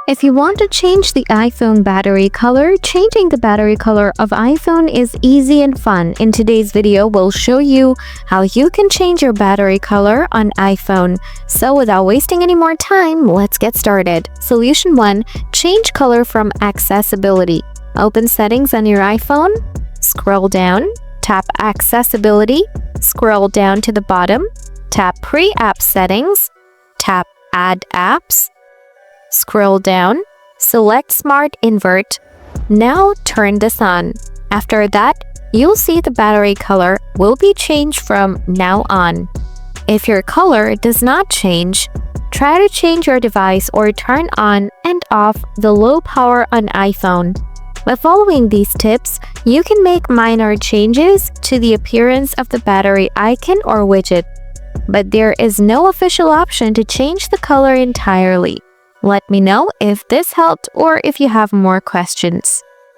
If you want to change the iPhone battery color, changing the battery color of iPhone is easy and fun. In today's video, we'll show you how you can change your battery color on iPhone. So without wasting any more time, let's get started. Solution 1. Change color from accessibility. Open settings on your iPhone, scroll down, tap accessibility, scroll down to the bottom, tap pre-app settings, tap add apps, scroll down, select Smart Invert. Now turn this on. After that, you'll see the battery color will be changed from now on. If your color does not change, try to change your device or turn on and off the low power on iPhone. By following these tips, you can make minor changes to the appearance of the battery icon or widget. But there is no official option to change the color entirely. Let me know if this helped or if you have more questions.